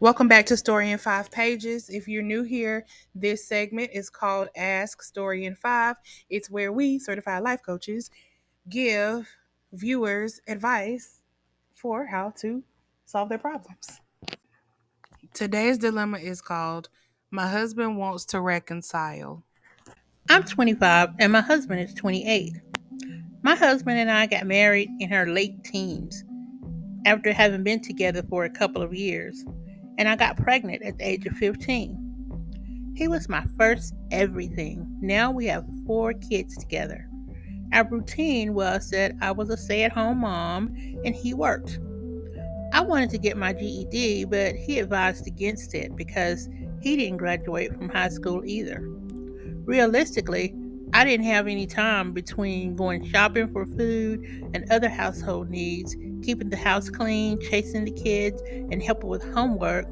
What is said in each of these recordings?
Welcome back to Story in 5 Pages. If you're new here, this segment is called Ask Story in 5. It's where we, certified life coaches, give viewers advice for how to solve their problems. Today's dilemma is called My Husband Wants to Reconcile. I'm 25 and my husband is 28. My husband and I got married in our late teens after having been together for a couple of years, and I got pregnant at the age of 15. He was my first everything. Now we have 4 kids together. Our routine was that I was a stay at home mom and he worked. I wanted to get my GED, but he advised against it because he didn't graduate from high school either. Realistically, I didn't have any time between going shopping for food and other household needs, keeping the house clean, chasing the kids, and helping with homework,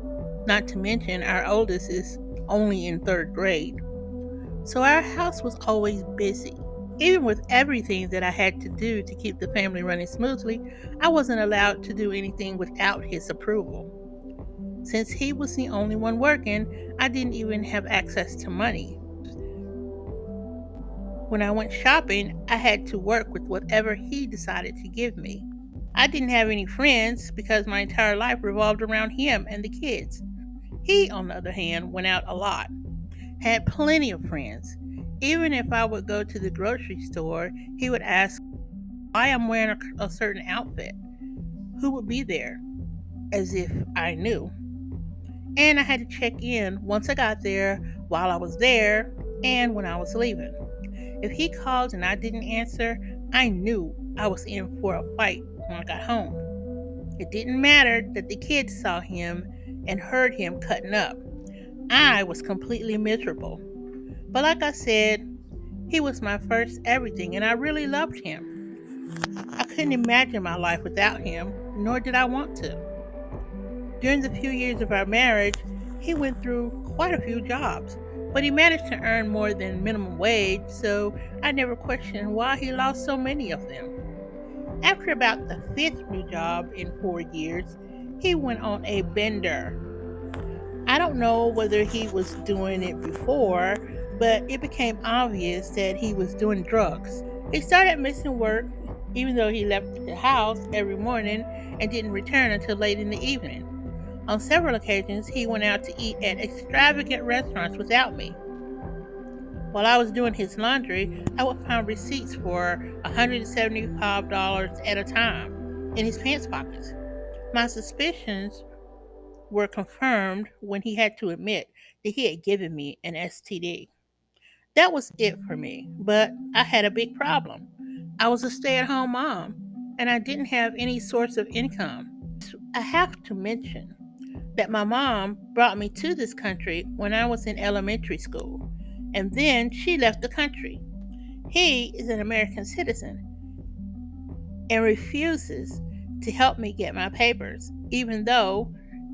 not to mention our oldest is only in 3rd grade. So our house was always busy. Even with everything that I had to do to keep the family running smoothly, I wasn't allowed to do anything without his approval. Since he was the only one working, I didn't even have access to money. When I went shopping, I had to work with whatever he decided to give me. I didn't have any friends because my entire life revolved around him and the kids. He, on the other hand, went out a lot, had plenty of friends. Even if I would go to the grocery store, he would ask why I'm wearing a certain outfit, who would be there, as if I knew. And I had to check in once I got there, while I was there, and when I was leaving. If he called and I didn't answer, I knew I was in for a fight when I got home. It didn't matter that the kids saw him and heard him cutting up. I was completely miserable. But like I said, he was my first everything and I really loved him. I couldn't imagine my life without him, nor did I want to. During the few years of our marriage, he went through quite a few jobs, but he managed to earn more than minimum wage, so I never questioned why he lost so many of them. After about the 5th new job in 4 years, he went on a bender. I don't know whether he was doing it before, but it became obvious that he was doing drugs. He started missing work, even though he left the house every morning and didn't return until late in the evening. On several occasions, he went out to eat at extravagant restaurants without me. While I was doing his laundry, I would find receipts for $175 at a time in his pants pockets. My suspicions were confirmed when he had to admit that he had given me an STD. That was it for me, but I had a big problem. I was a stay at home mom, and I didn't have any source of income. I have to mention that my mom brought me to this country when I was in elementary school, and then she left the country. He is an American citizen and refuses to help me get my papers, even though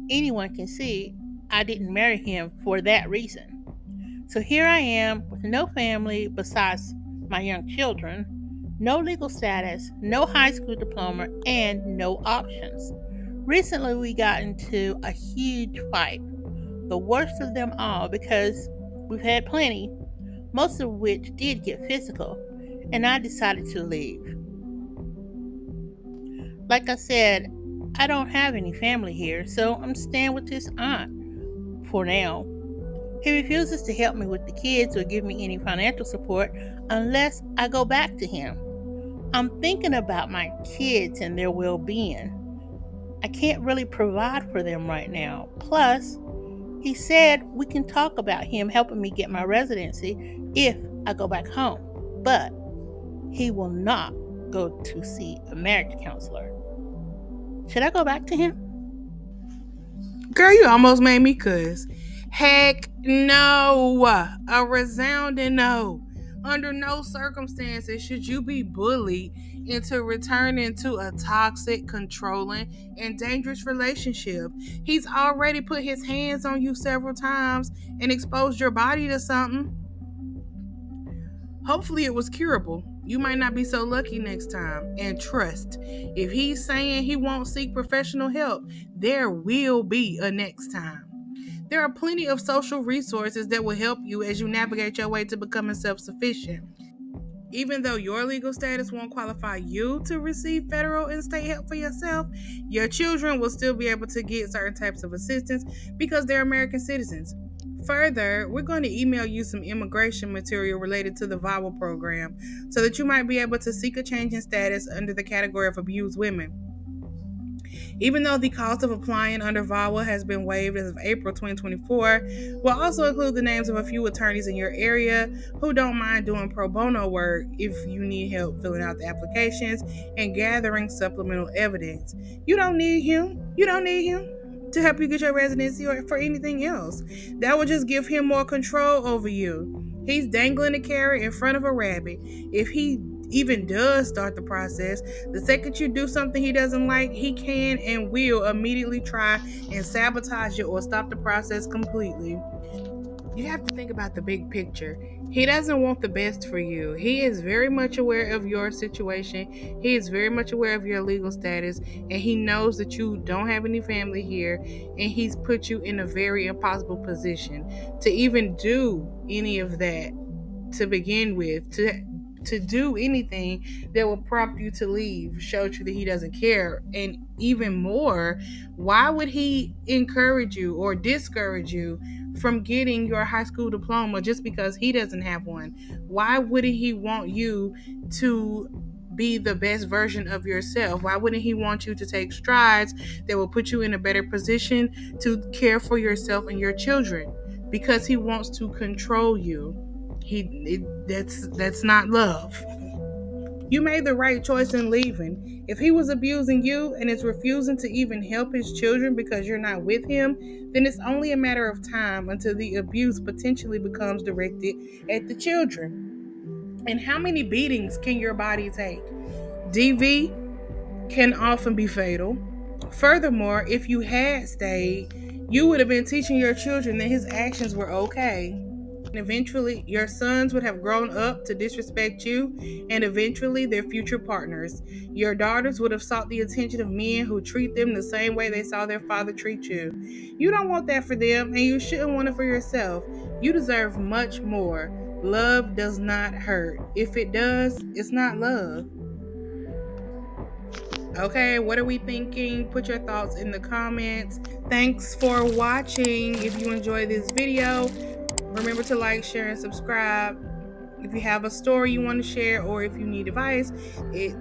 anyone can see I didn't marry him for that reason. So here I am with no family besides my young children, no legal status, no high school diploma, and no options. Recently, we got into a huge fight, the worst of them all because we've had plenty, most of which did get physical, and I decided to leave. Like I said, I don't have any family here, so I'm staying with his aunt for now. He refuses to help me with the kids or give me any financial support unless I go back to him. I'm thinking about my kids and their well being. I can't really provide for them right now. Plus, he said we can talk about him helping me get my residency if I go back home. But he will not go to see a marriage counselor. Should I go back to him? Girl, you almost made me cuss. Heck no. A resounding no. Under no circumstances should you be bullied into returning to a toxic, controlling, and dangerous relationship. He's already put his hands on you several times and exposed your body to something. Hopefully, it was curable. You might not be so lucky next time. And trust, if he's saying he won't seek professional help, there will be a next time. There are plenty of social resources that will help you as you navigate your way to becoming self sufficient. Even though your legal status won't qualify you to receive federal and state help for yourself, your children will still be able to get certain types of assistance because they're American citizens. Further, we're going to email you some immigration material related to the VAWA program so that you might be able to seek a change in status under the category of abused women. Even though the cost of applying under VAWA has been waived as of April 2024, we'll also include the names of a few attorneys in your area who don't mind doing pro bono work if you need help filling out the applications and gathering supplemental evidence. You don't need him. You don't need him to help you get your residency or for anything else. That would just give him more control over you. He's dangling a carrot in front of a rabbit. If he even does start the process, the second you do something he doesn't like, he can and will immediately try and sabotage you or stop the process completely. You have to think about the big picture. He doesn't want the best for you. He is very much aware of your situation. He is very much aware of your legal status, and he knows that you don't have any family here, and he's put you in a very impossible position to even do any of that to begin with, to do anything that will prompt you to leave shows you that he doesn't care. And even more, why would he encourage you or discourage you from getting your high school diploma just because he doesn't have one? Why wouldn't he want you to be the best version of yourself? Why wouldn't he want you to take strides that will put you in a better position to care for yourself and your children? Because he wants to control you. That's not love. You made the right choice in leaving. If he was abusing you and is refusing to even help his children because you're not with him, then it's only a matter of time until the abuse potentially becomes directed at the children. And how many beatings can your body take? DV can often be fatal. Furthermore, if you had stayed, you would have been teaching your children that his actions were okay. And eventually, your sons would have grown up to disrespect you and eventually their future partners. Your daughters would have sought the attention of men who treat them the same way they saw their father treat you. You don't want that for them, and you shouldn't want it for yourself. You deserve much more. Love does not hurt. If it does, it's not love. Okay, what are we thinking? Put your thoughts in the comments. Thanks for watching. If you enjoyed this video, remember to like, share, and subscribe. If you have a story you want to share or if you need advice,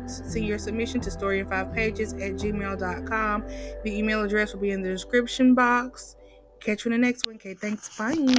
send your submission to storyinfivepages@gmail.com. The email address will be in the description box. Catch you in the next one. Okay, thanks. Bye.